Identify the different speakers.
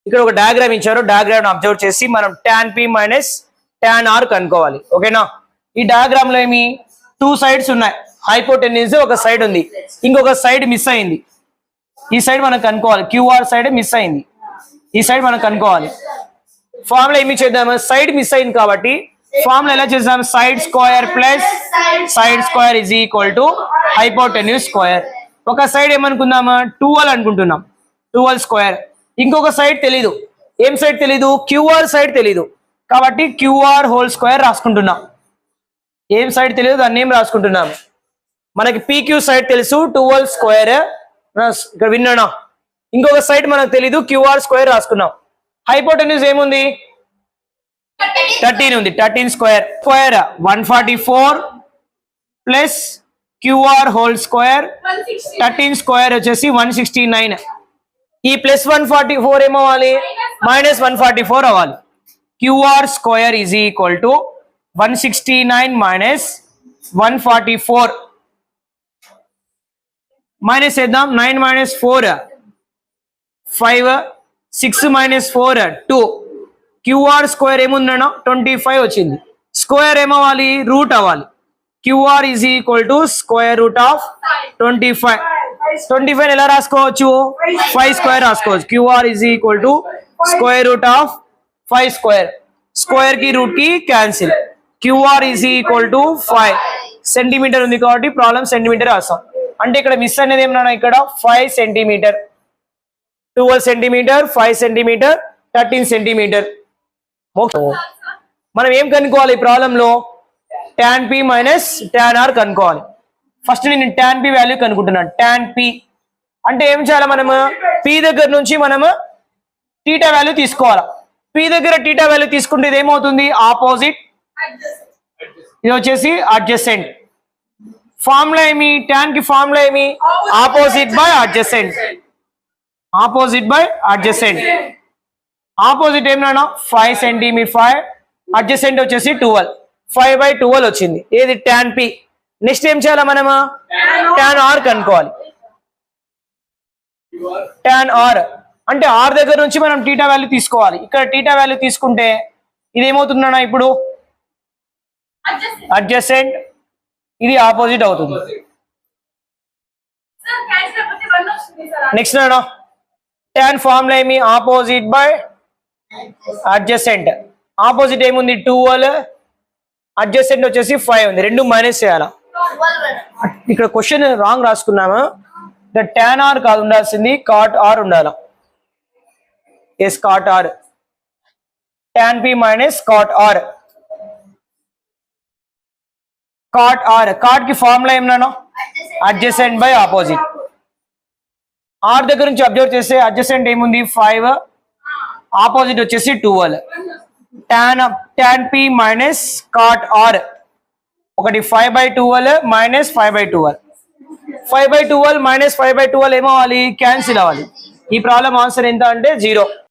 Speaker 1: ఇక్కడ ఒక డయాగ్రామ్ ఇచ్చారు, డయాగ్రామ్ అబ్జర్వ్ చేసి మనం tan p మైనస్ tan r కనుక్కోవాలి. ఓకేనా? ఈ డయాగ్రామ్ లో ఏమి 2 సైడ్స్ ఉన్నాయి. హైపోటెన్యూస్ ఒక సైడ్ ఉంది, ఇంకొక సైడ్ మిస్ అయింది. ఈ సైడ్ మనం కనుక్కోవాలి. QR సైడ్ మిస్ అయింది, ఈ సైడ్ మనం కనుక్కోవాలి. ఫార్ములా ఏమి చేద్దాము? సైడ్ మిస్ అయింది కాబట్టి ఫార్ములా ఎలా చేద్దాం? Side square plus side square is equal to hypotenuse square. ఒక సైడ్ ఏమనుకుందామా? 12 అనుకుంటున్నాం, 12 స్క్వేర్. ఇంకొక సైడ్ తెలీదు. ఏం సైడ్ తెలీదు? QR సైడ్ తెలీదు కాబట్టి QR హోల్ స్క్వేర్ రాసుకుంటున్నాం. ఏం సైడ్ తెలియదు, దాన్ని ఏం రాసుకుంటున్నాం? మనకి PQ సైడ్ తెలుసు, 12 స్క్వేర్. ఇక్కడ విన్నానా? ఇంకొక సైడ్ మనకు తెలీదు, QR స్క్వేర్ రాసుకున్నాం. హైపోటెన్యూస్ ఏముంది? 13 ఉంది. 13 square 144 plus QR whole square 13 square వచ్చేసి 169. ఈ ప్లస్ 144 ఏమవ్వాలి? మైనస్ 144 అవ్వాలి. QR square is equal to 169 minus 144. Minus చేద్దాం. 9 మైనస్ 4 5, 6 మైనస్ 4 2. QR స్క్వేర్ ఏముందన్నా? 25 వచ్చింది. స్క్వేర్ ఏమవ్వాలి? రూట్ అవ్వాలి. QR is equal to square root of 25. 25 ఎలా రాసుకోవచ్చు? 5 స్క్వేర్ రాసుకోవచ్చు. QR is equal to square root of 5 square. Square కి రూట్ కి cancel. QR is equal to 5 centimetre ఉంది కాబట్టి ప్రాబ్లం సెంటీమీటర్ రాస్తాం. అంటే ఇక్కడ మిస్ అనేది ఏమన్నా? ఇక్కడ 5 సెంటీమీటర్, 12 సెంటీమీటర్, 5 సెంటీమీటర్, 13 సెంటీమీటర్. మనం ఏం కనుక్కోవాలి ఈ ప్రాబ్లంలో? tan p మైనస్ tan r కనుక్కోవాలి. ఫస్ట్ నేను tan p వాల్యూ కనుక్కుంటున్నాను. tan p అంటే ఏం చేయాలి? మనము p దగ్గర నుంచి మనము θ వాల్యూ తీసుకోవాలి. p దగ్గర θ వాల్యూ తీసుకుంటే ఇది ఏమవుతుంది? ఆపోజిట్. ఇది వచ్చేసి అడ్జసెంట్. ఫార్ములా ఏమి? tan కి ఫార్ములా ఏమి? Opposite by adjacent. Opposite by adjacent. Opposite ఏమన్నా? 5 సెంటీమీటర్ 5, అడ్జసెంట్ వచ్చేసి 12. 5/12 వచ్చింది. ఏది? tan p. నెక్స్ట్ ఏం చేయాలి మనము? tan r కనుక్కోవాలి. tan r అంటే r దగ్గర నుంచి మనం θ వాల్యూ తీసుకోవాలి. ఇక్కడ θ వాల్యూ తీసుకుంటే ఇది ఏమవుతుందన్నా? ఇప్పుడు అడ్జసెంట్, ఇది ఆపోజిట్ అవుతుంది. నెక్స్ట్ అన్నా tan ఫార్ములా ఏమి? Opposite by adjacent. ఆపోజిట్ ఏముంది? 12, అడ్జసెంట్ వచ్చేసి 5 ఉంది. రెండు మైనస్ చేయాలా? ఇక్కడ క్వశ్చన్ రాంగ్ రాసుకున్నాము. tan r కాదు ఉండాల్సింది, cot r ఉండాలి. Yes, cot r. tan p minus cot r. cot r. cot కి ఫార్ములా ఏమన్నా? Adjacent by opposite. r దగ్గర నుంచి అబ్జర్వ్ చేస్తే అడ్జసెంట్ ఏముంది? 5, ఆపోజిట్ వచ్చేసి 12. tan p minus cot r. ఒకటి 5/12 మైనస్ 5/12. 5/12 మైనస్ 5/12 ఏమవ్వాలి? క్యాన్సిల్ అవ్వాలి. ఈ ప్రాబ్లం ఆన్సర్ ఎంత అంటే 0.